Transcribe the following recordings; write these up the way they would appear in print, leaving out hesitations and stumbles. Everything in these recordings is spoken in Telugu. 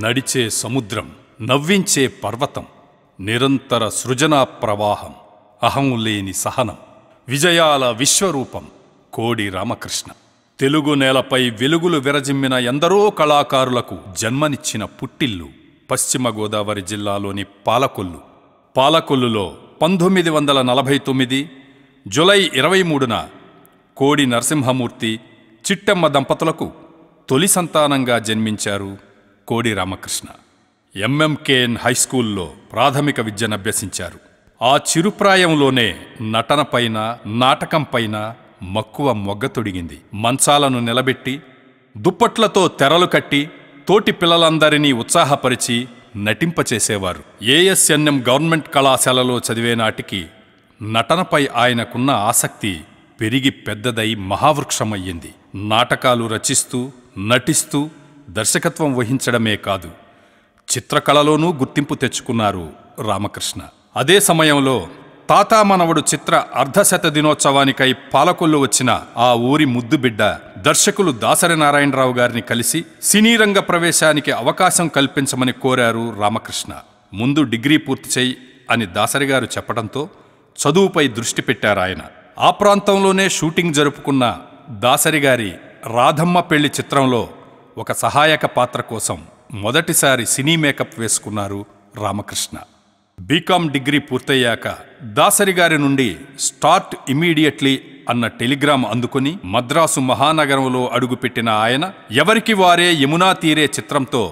నడిచే సముద్రం, నవ్వించే పర్వతం, నిరంతర సృజనా ప్రవాహం, అహం లేని సహనం, విజయాల విశ్వరూపం కోడి రామకృష్ణ. తెలుగు నేలపై వెలుగులు విరజిమ్మిన ఎందరో కళాకారులకు జన్మనిచ్చిన పుట్టిల్లు పశ్చిమ గోదావరి జిల్లాలోని పాలకొల్లు. పాలకొల్లులో 1949 జూలై 23న కోడి నరసింహమూర్తి, చిట్టెమ్మ దంపతులకు తొలి సంతానంగా జన్మించారు కోడి రామకృష్ణ. ఎంఎంకేఎన్ హైస్కూల్లో ప్రాథమిక విద్యనభ్యసించారు. ఆ చిరుప్రాయంలోనే నటనపైన, నాటకంపైన మక్కువ మొగ్గతొడిగింది. మంచాలను నిలబెట్టి, దుప్పట్లతో తెరలు కట్టి తోటి పిల్లలందరినీ ఉత్సాహపరిచి నటింపచేసేవారు. ఏఎస్ఎన్ఎం గవర్నమెంట్ కళాశాలలో చదివే నాటికి నటనపై ఆయనకున్న ఆసక్తి పెరిగి పెద్దదై మహావృక్షమయ్యింది. నాటకాలు రచిస్తూ, నటిస్తూ దర్శకత్వం వహించడమే కాదు, చిత్రకళలోనూ గుర్తింపు తెచ్చుకున్నారు రామకృష్ణ. అదే సమయంలో తాతామనవడు చిత్ర అర్ధశత దినోత్సవానికై పాలకొల్లు వచ్చిన ఆ ఊరి ముద్దుబిడ్డ దర్శకులు దాసరి నారాయణరావు గారిని కలిసి సినీరంగ ప్రవేశానికి అవకాశం కల్పించమని కోరారు రామకృష్ణ. ముందు డిగ్రీ పూర్తి చేయి అని దాసరి గారు చెప్పడంతో చదువుపై దృష్టి పెట్టారాయన. ఆ ప్రాంతంలోనే షూటింగ్ జరుపుకున్న దాసరి గారి రాధమ్మ పెళ్లి చిత్రంలో ఒక సహాయక పాత్ర కోసం మొదటిసారి సినీ మేకప్ వేసుకున్నారు రామకృష్ణ. బీకాం డిగ్రీ పూర్తయ్యాక దాసరి గారి నుండి స్టార్ట్ ఇమీడియట్లీ అన్న టెలిగ్రామ్ అందుకుని మద్రాసు మహానగరంలో అడుగుపెట్టిన ఆయన ఎవరికి వారే యమునా తీరే చిత్రంతో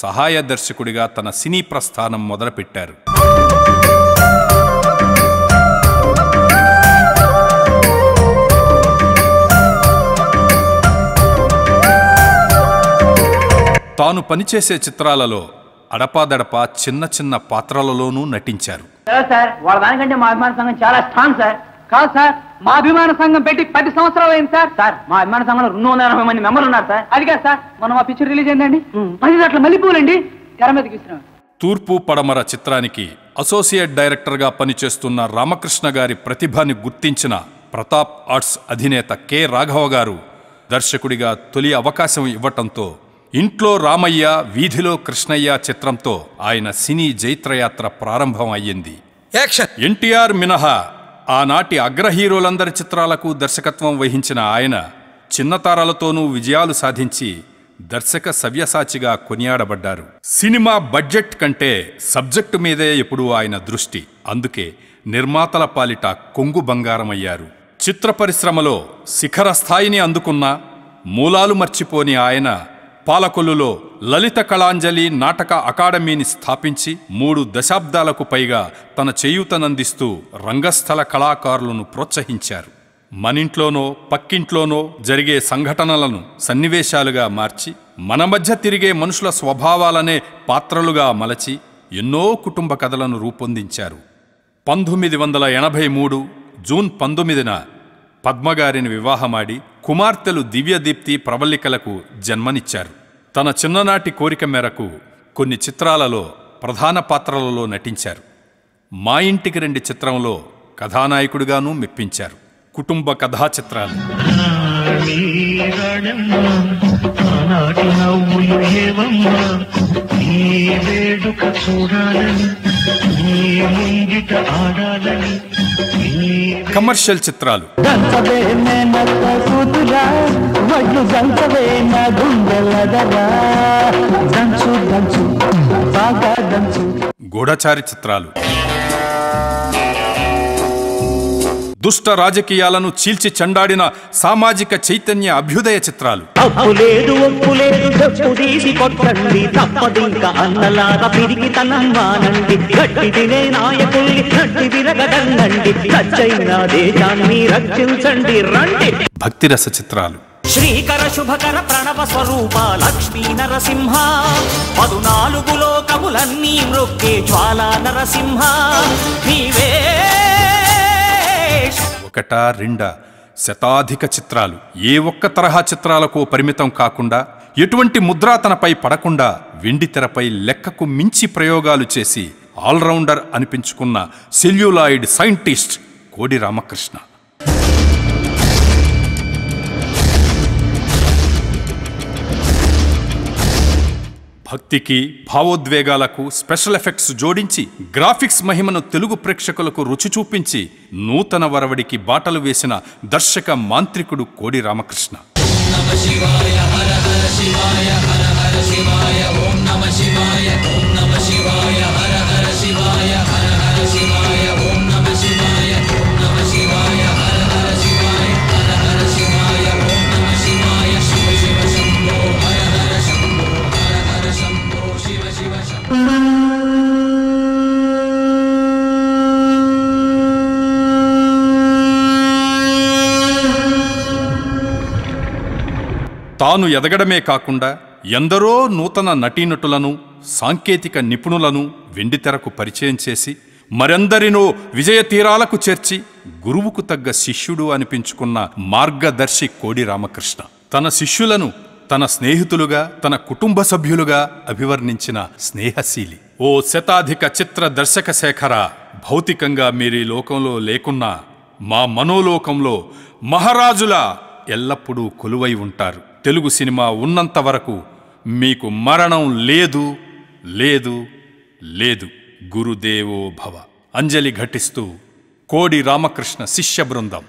సహాయ దర్శకుడిగా తన సినీ ప్రస్థానం మొదలుపెట్టారు. తాను పనిచేసే చిత్రాలలో అడపాదడపా చిన్న చిన్న పాత్రలలోనూ నటించారు. సార్ వాళ్ళ దానికంటే మా అభిమాన సంఘం చాలా స్ట్రాంగ్ సార్. కాదు సార్, మా అభిమాన సంఘం పెట్టి 10 సంవత్సరాలు అయింది సార్. సార్ మా అభిమాన సంఘంలో 280 మంది మెంబర్లు ఉన్నారు సార్. అది కాదు సార్, మనం ఆ పిక్చర్ రిలీజ్ అయిందండి, 10 గంటల మల్లెపూలండి తెర మీదకి ఇస్తున్నాం. తూర్పు పడమర చిత్రానికి అసోసియేట్ డైరెక్టర్గా పనిచేస్తున్న రామకృష్ణ గారి ప్రతిభని గుర్తించిన ప్రతాప్ ఆర్ట్స్ అధినేత కె రాఘవ గారు దర్శకుడిగా తొలి అవకాశం ఇవ్వటంతో ఇంట్లో రామయ్య, వీధిలో కృష్ణయ్య చిత్రంతో ఆయన సినీ జైత్రయాత్ర ప్రారంభం అయ్యింది. ఎన్టీఆర్ మినహా ఆనాటి అగ్రహీరోలందరి చిత్రాలకు దర్శకత్వం వహించిన ఆయన చిన్నతారాలతోనూ విజయాలు సాధించి దర్శక సవ్యసాచిగా కొనియాడబడ్డారు. సినిమా బడ్జెట్ కంటే సబ్జెక్టు మీదే ఎప్పుడూ ఆయన దృష్టి. అందుకే నిర్మాతల పాలిట కొంగు బంగారమయ్యారు. చిత్ర పరిశ్రమలో శిఖర స్థాయిని అందుకున్న మూలాలు మర్చిపోని ఆయన పాలకొల్లులో లలిత కళాంజలి నాటక అకాడమీని స్థాపించి 3 దశాబ్దాలకు పైగా తన చేయూతనందిస్తూ రంగస్థల కళాకారులను ప్రోత్సహించారు. మనింట్లోనో పక్కింట్లోనో జరిగే సంఘటనలను సన్నివేశాలుగా మార్చి మన మధ్య తిరిగే మనుషుల స్వభావాలనే పాత్రలుగా మలచి ఎన్నో కుటుంబ కథలను రూపొందించారు. 1983 జూన్ 19న పద్మగారిని వివాహమాడి కుమార్తెలు దివ్యదీప్తి, ప్రవల్లికలకు జన్మనిచ్చారు. తన చిన్ననాటి కోరిక మేరకు కొన్ని చిత్రాలలో ప్రధాన పాత్రలలో నటించారు. మా ఇంటికి రండి చిత్రంలో కథానాయకుడిగానూ మెప్పించారు. కుటుంబ కథా చిత్రాలు కమర్షియల్ చిత్రాలు గూఢచారి చిత్రాలు దుష్ట రాజకీయాలను చీల్చి చెండాడిన సామాజిక చైతన్య అభ్యుదయ చిత్రాలు భక్తిరస చిత్రాలు శ్రీకర శుభకర ప్రణవ స్వరూప లక్ష్మీ నరసింహ 14 లోకములన్నీ మృక్కే జ్వాలా నరసింహ నీవే. 1-2 శతాధిక చిత్రాలు ఏ ఒక్క తరహా చిత్రాలకు పరిమితం కాకుండా, ఎటువంటి ముద్రా తనపై పడకుండా వెండి తెరపై లెక్కకు మించి ప్రయోగాలు చేసి ఆల్రౌండర్ అనిపించుకున్న సెల్యులాయిడ్ సైంటిస్ట్ కోడి రామకృష్ణ. భక్తికి భావోద్వేగాలకు స్పెషల్ ఎఫెక్ట్స్ జోడించి గ్రాఫిక్స్ మహిమను తెలుగు ప్రేక్షకులకు రుచి చూపించి నూతన వరవడికి బాటలు వేసిన దర్శక మాంత్రికుడు కోడి రామకృష్ణ. తాను ఎదగడమే కాకుండా ఎందరో నూతన నటీనటులను సాంకేతిక నిపుణులను వెండితెరకు పరిచయం చేసి మరెందరినో విజయ తీరాలకు చేర్చి గురువుకు తగ్గ శిష్యుడు అనిపించుకున్న మార్గదర్శి కోడి రామకృష్ణ. తన శిష్యులను తన స్నేహితులుగా తన కుటుంబ సభ్యులుగా అభివర్ణించిన స్నేహశీలి. ఓ శతాధిక చిత్ర దర్శక శేఖర, భౌతికంగా మీరీ లోకంలో లేకున్నా మా మనోలోకంలో మహారాజులా ఎల్లప్పుడూ కొలువై ఉంటారు. తెలుగు సినిమా ఉన్నంత వరకు మీకు మరణం లేదు లేదు లేదు. గురుదేవో భవ. అంజలి ఘటిస్తూ కోడి రామకృష్ణ శిష్య బృందం.